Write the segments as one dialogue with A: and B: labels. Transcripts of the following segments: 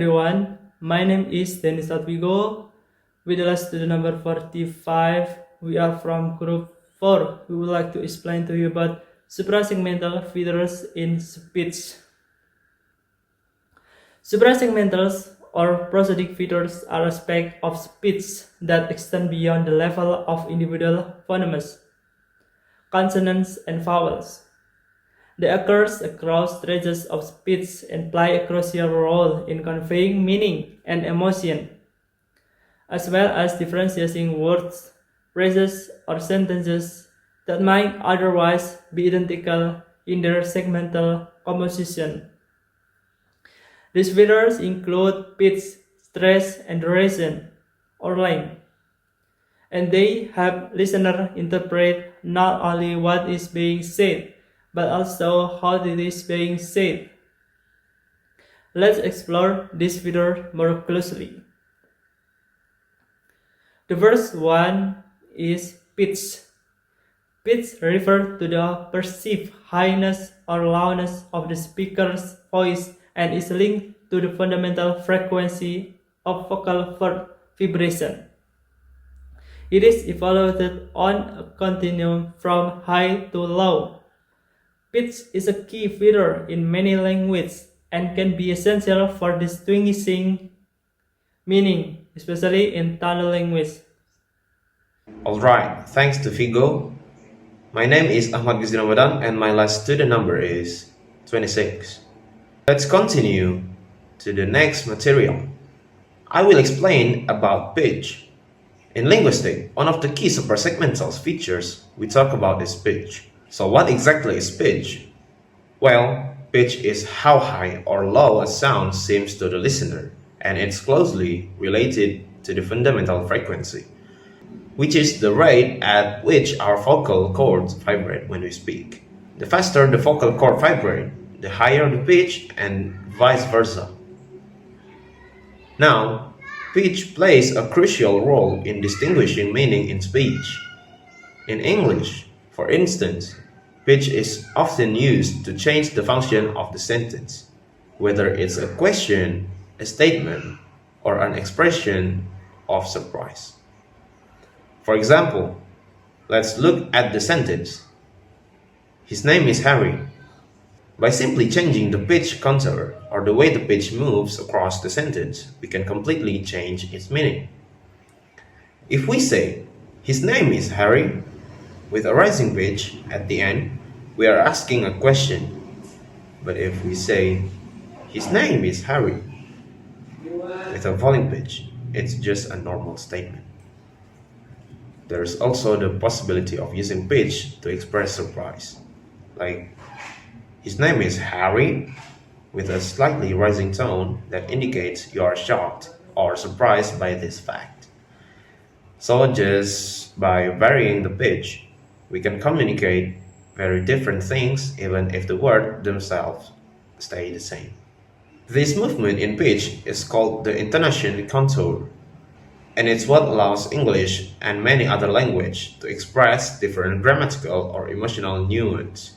A: everyone, my name is Dennis Atwigo. With the last student number 45, we are from group 4. We would like to explain to you about suprasegmental features in speech. Suprasegmentals or prosodic features are aspects of speech that extend beyond the level of individual phonemes, consonants, and vowels. They occur across stages of speech and play a crucial role in conveying meaning and emotion, as well as differentiating words, phrases, or sentences that might otherwise be identical in their segmental composition. These features include pitch, stress, and duration, or length, and they help listeners interpret not only what is being said, but also how it is being said. Let's explore this feature more closely. The first one is pitch. Pitch refers to the perceived highness or lowness of the speaker's voice and is linked to the fundamental frequency of vocal vibration. It is evaluated on a continuum from high to low. Pitch is a key feature in many languages and can be essential for distinguishing meaning, especially in tonal language.
B: Alright, thanks to Figo. My name is Ahmad Ghazli Ramadan and my last student number is 26. Let's continue to the next material. I will explain about pitch. In linguistics, one of the key suprasegmentals features we talk about is pitch. So what exactly is pitch? Well, pitch is how high or low a sound seems to the listener, and it's closely related to the fundamental frequency, which is the rate at which our vocal cords vibrate when we speak. The faster the vocal cord vibrate, the higher the pitch, and vice versa. Now, pitch plays a crucial role in distinguishing meaning in speech. In English, for instance, pitch is often used to change the function of the sentence, whether it's a question, a statement, or an expression of surprise. For example, let's look at the sentence. His name is Harry. By simply changing the pitch contour or the way the pitch moves across the sentence, we can completely change its meaning. If we say, his name is Harry, with a rising pitch at the end, we are asking a question. But if we say, his name is Harry, with a falling pitch, it's just a normal statement. There is also the possibility of using pitch to express surprise, like, his name is Harry, with a slightly rising tone that indicates you are shocked or surprised by this fact. So just by varying the pitch, we can communicate very different things even if the words themselves stay the same. This movement in pitch is called the intonation contour, and it's what allows English and many other languages to express different grammatical or emotional nuance.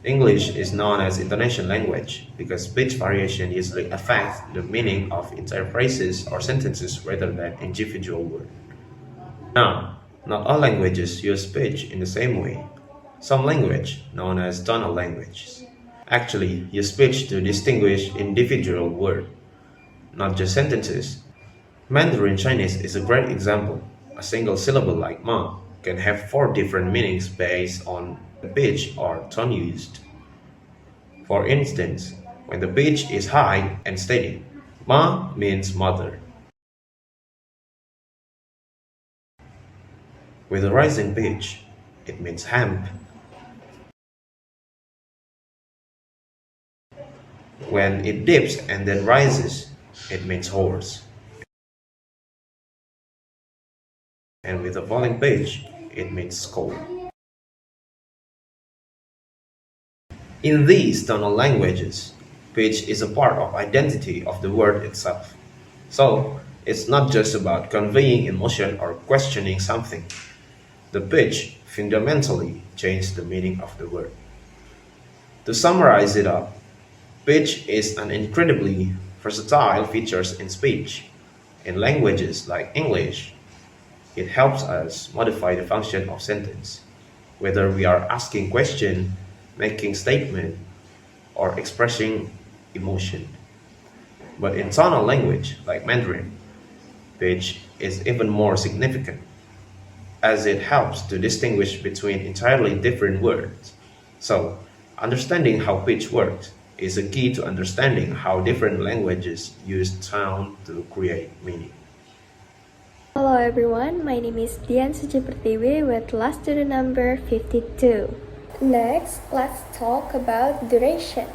B: English is known as intonation language because pitch variation usually affects the meaning of entire phrases or sentences rather than individual words. Now, not all languages use pitch in the same way. Some languages, known as tonal languages, actually use pitch to distinguish individual words, not just sentences. Mandarin Chinese is a great example. A single syllable like ma can have 4 different meanings based on the pitch or tone used. For instance, when the pitch is high and steady, ma means mother. With a rising pitch, it means hemp. When it dips and then rises, it means horse. And with a falling pitch, it means skull. In these tonal languages, pitch is a part of identity of the word itself. So, it's not just about conveying emotion or questioning something. The pitch fundamentally changes the meaning of the word. To summarize it up, pitch is an incredibly versatile features in speech. In languages like English, it helps us modify the function of sentence, whether we are asking question, making statement, or expressing emotion. But in tonal language like Mandarin, pitch is even more significant, as it helps to distinguish between entirely different words. So, understanding how pitch works is a key to understanding how different languages use tone to create meaning.
C: Hello everyone, my name is Dian Sujipertiwi with last student number 52. Next, let's talk about duration.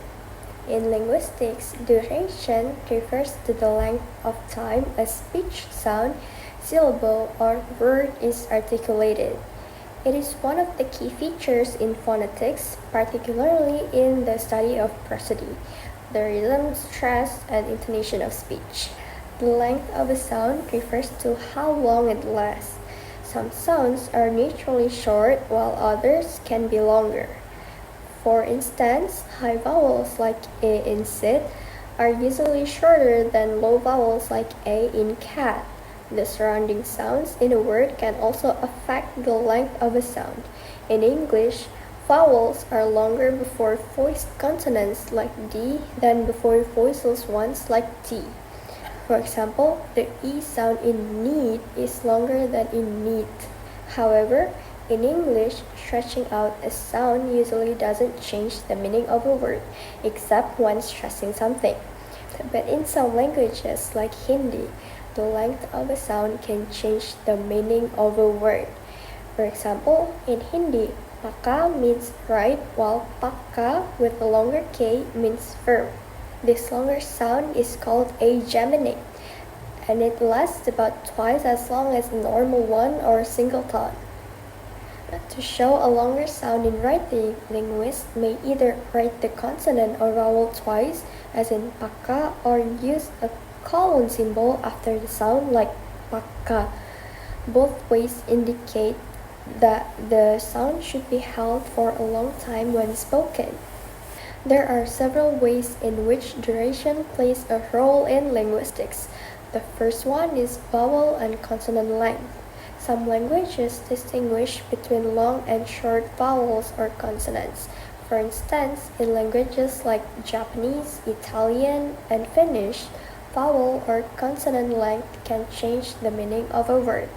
C: In linguistics, duration refers to the length of time a speech, sound, syllable, or word is articulated. It is one of the key features in phonetics, particularly in the study of prosody, the rhythm, stress, and intonation of speech. The length of a sound refers to how long it lasts. Some sounds are naturally short while others can be longer. For instance, high vowels like A in sit are usually shorter than low vowels like A in cat. The surrounding sounds in a word can also affect the length of a sound. In English, vowels are longer before voiced consonants like D than before voiceless ones like T. For example, the E sound in need is longer than in neat. However, in English, stretching out a sound usually doesn't change the meaning of a word, except when stressing something. But in some languages, like Hindi, the length of a sound can change the meaning of a word. For example, in Hindi, paka means right, while pakka with a longer K means firm. This longer sound is called a geminate, and it lasts about twice as long as a normal one or singleton. To show a longer sound in writing, linguists may either write the consonant or vowel twice, as in paka, or use a colon symbol after the sound like pakka. Both ways indicate that the sound should be held for a long time when spoken. There are several ways in which duration plays a role in linguistics. The first one is vowel and consonant length. Some languages distinguish between long and short vowels or consonants. For instance, in languages like Japanese, Italian, and Finnish, vowel or consonant length can change the meaning of a word.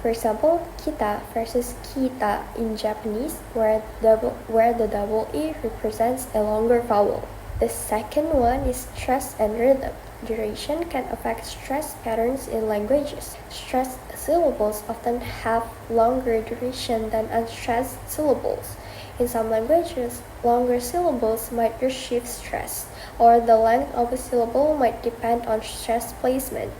C: For example, kita versus kita in Japanese, where the double E represents a longer vowel. The second one is stress and rhythm. Duration can affect stress patterns in languages. Stressed syllables often have longer duration than unstressed syllables. In some languages, longer syllables might receive stress, or the length of a syllable might depend on stress placement.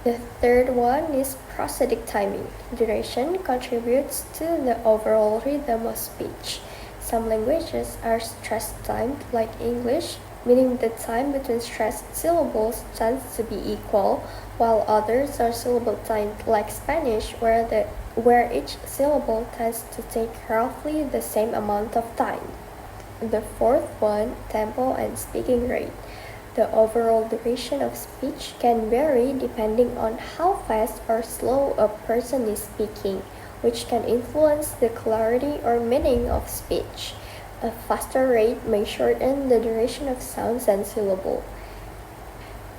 C: The third one is prosodic timing. Duration contributes to the overall rhythm of speech. Some languages are stress-timed, like English, meaning the time between stressed syllables tends to be equal, while others are syllable-timed, like Spanish, where each syllable tends to take roughly the same amount of time. The fourth one, tempo and speaking rate. The overall duration of speech can vary depending on how fast or slow a person is speaking, which can influence the clarity or meaning of speech. A faster rate may shorten the duration of sounds and syllable.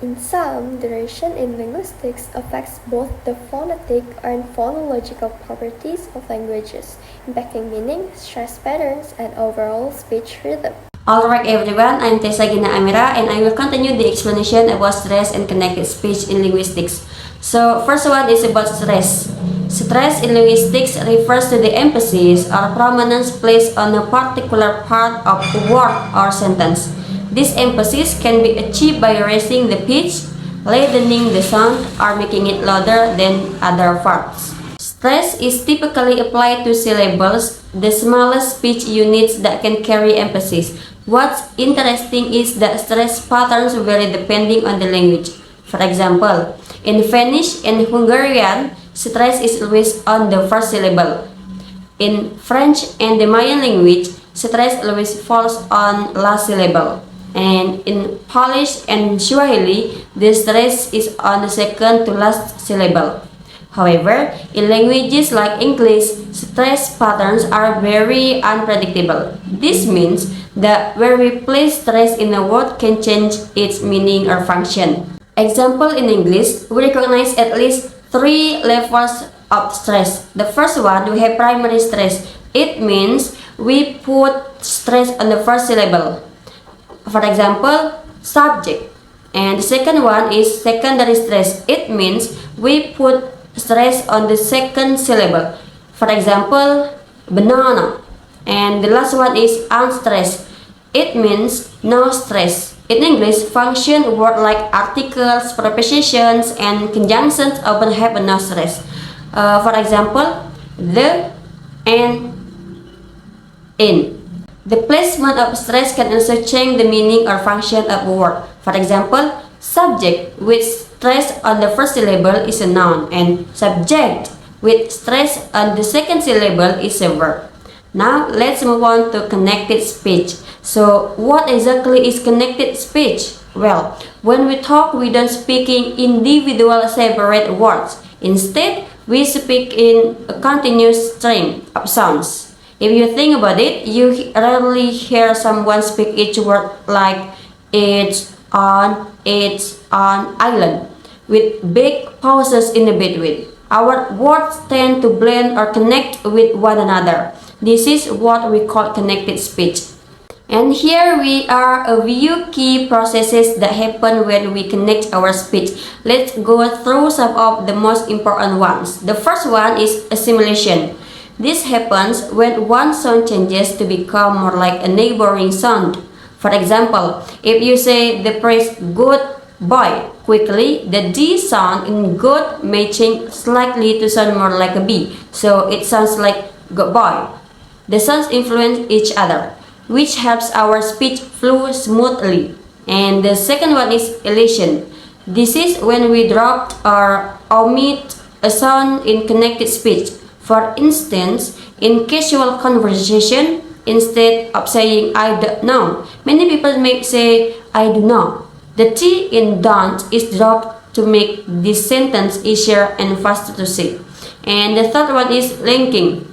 C: In sum, duration in linguistics affects both the phonetic and phonological properties of languages, impacting meaning, stress patterns, and overall speech rhythm.
D: Alright everyone, I'm Tessa Gina Amira and I will continue the explanation about stress and connected speech in linguistics. So first one is about stress. Stress in linguistics refers to the emphasis or prominence placed on a particular part of a word or sentence. This emphasis can be achieved by raising the pitch, lengthening the sound, or making it louder than other parts. Stress is typically applied to syllables, the smallest speech units that can carry emphasis. What's interesting is that stress patterns vary depending on the language. For example, in Finnish and Hungarian, stress is always on the first syllable. In French and the Mayan language, stress always falls on last syllable. And in Polish and Swahili, the stress is on the second to last syllable. However, in languages like English, stress patterns are very unpredictable. This means that where we place stress in a word can change its meaning or function. Example in English, we recognize at least three levels of stress. The first one, we have primary stress. It means we put stress on the first syllable. For example, subject. And the second one is secondary stress. It means we put stress on the second syllable. For example, banana. And the last one is unstressed. It means no stress. In English, function words like articles, prepositions, and conjunctions often have no stress. For example, the and in. The placement of stress can also change the meaning or function of a word. For example, subject with stress on the first syllable is a noun, and subject with stress on the second syllable is a verb. Now, let's move on to connected speech. So, what exactly is connected speech? Well, when we talk, we don't speak in individual separate words. Instead, we speak in a continuous string of sounds. If you think about it, you rarely hear someone speak each word like it's on island, with big pauses in the between. Our words tend to blend or connect with one another. This is what we call connected speech. And here we are a few key processes that happen when we connect our speech. Let's go through some of the most important ones. The first one is assimilation. This happens when one sound changes to become more like a neighboring sound. For example, if you say the phrase good boy quickly, the D sound in good may change slightly to sound more like a B. So it sounds like good boy. The sounds influence each other, which helps our speech flow smoothly. And the second one is elision. This is when we drop or omit a sound in connected speech. For instance, in casual conversation, instead of saying I don't know, many people may say I do know. The T in don't is dropped to make this sentence easier and faster to say. And the third one is linking.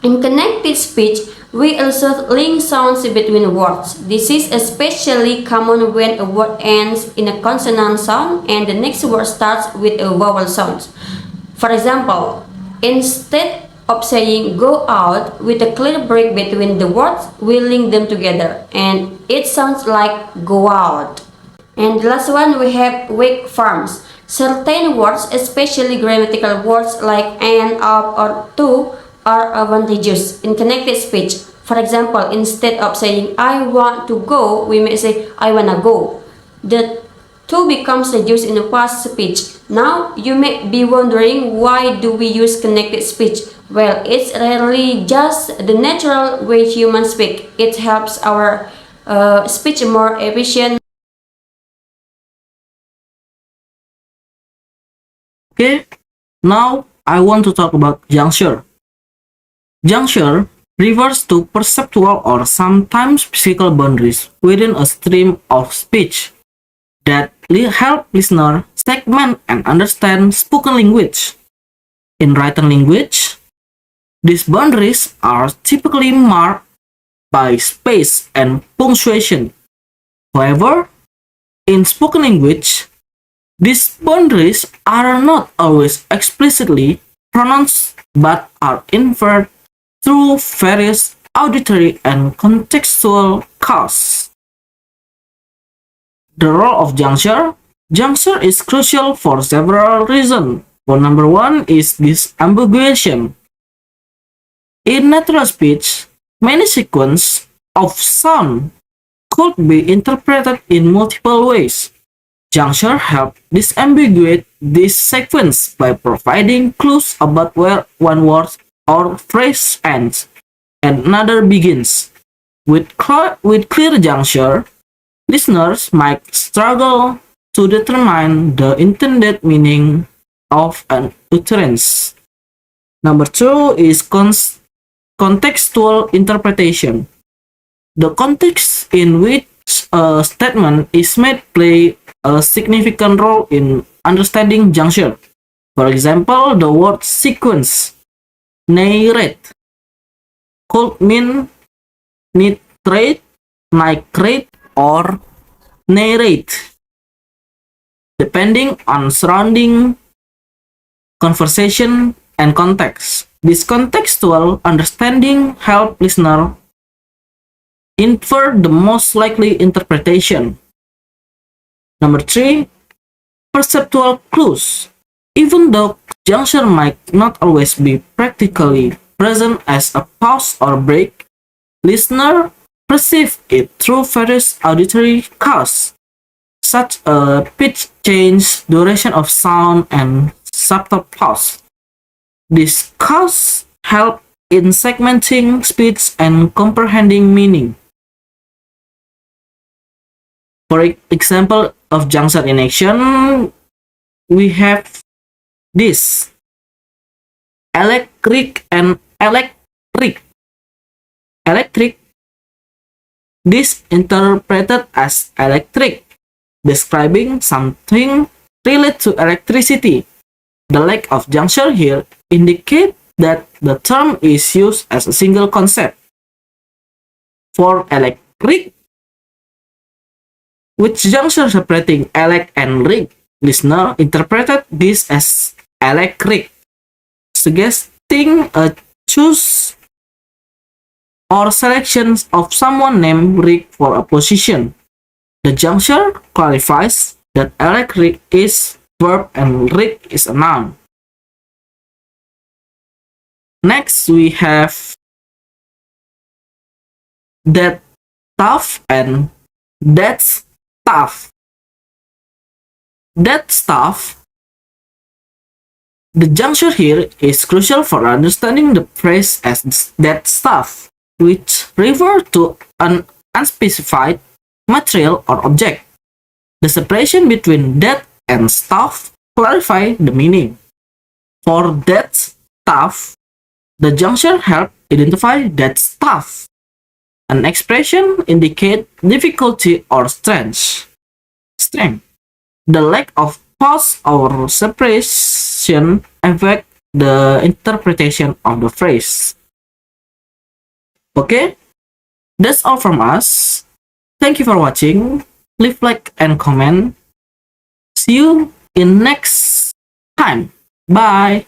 D: In connected speech, we also link sounds between words. This is especially common when a word ends in a consonant sound and the next word starts with a vowel sound. For example, instead of saying go out with a clear break between the words, we link them together and it sounds like go out. And the last one, we have weak forms. Certain words, especially grammatical words like and, of, or to, are advantageous in connected speech. For example, instead of saying I want to go, we may say I wanna go. The to becomes reduced in the past speech. Now, you may be wondering why do we use connected speech? Well, it's rarely just the natural way humans speak. It helps our speech more efficient.
E: Okay, now I want to talk about juncture. Juncture refers to perceptual or sometimes physical boundaries within a stream of speech that help listener segment and understand spoken language. In written language, these boundaries are typically marked by space and punctuation. However, in spoken language, these boundaries are not always explicitly pronounced but are inferred through various auditory and contextual cues. The role of juncture. Juncture is crucial for several reasons. Number one is disambiguation. In natural speech, many sequences of sound could be interpreted in multiple ways. Juncture help disambiguate this sequence by providing clues about where one word or phrase ends and another begins. With clear juncture, listeners might struggle to determine the intended meaning of an utterance. Number two is contextual interpretation. The context in which statement is made play a significant role in understanding juncture. For example, the word sequence, narrate, could mean nitrate, nitrate, or narrate, depending on surrounding conversation and context. This contextual understanding helps listener infer the most likely interpretation. Number 3, perceptual clues. Even though juncture might not always be practically present as a pause or break, listener perceive it through various auditory cues, such as pitch change, duration of sound, and subtle pause. These cues help in segmenting speech and comprehending meaning. For example of juncture in action, we have this electric and electric. Electric, this interpreted as electric, describing something related to electricity. The lack of juncture here indicates that the term is used as a single concept. For electric, with juncture separating elect and rig, listener interpreted this as electric, suggesting a choice or selection of someone named Rick for a position. The juncture clarifies that electric is verb and Rick is a noun. Next, we have that tough and that's tough. That stuff. The juncture here is crucial for understanding the phrase as that stuff, which refers to an unspecified material or object. The separation between that and stuff clarify the meaning. For that stuff, the juncture helps identify that stuff. An expression indicates difficulty or strength. The lack of pause or separation affect the interpretation of the phrase. Okay, that's all from us. Thank you for watching. Leave like and comment. See you in next time. Bye.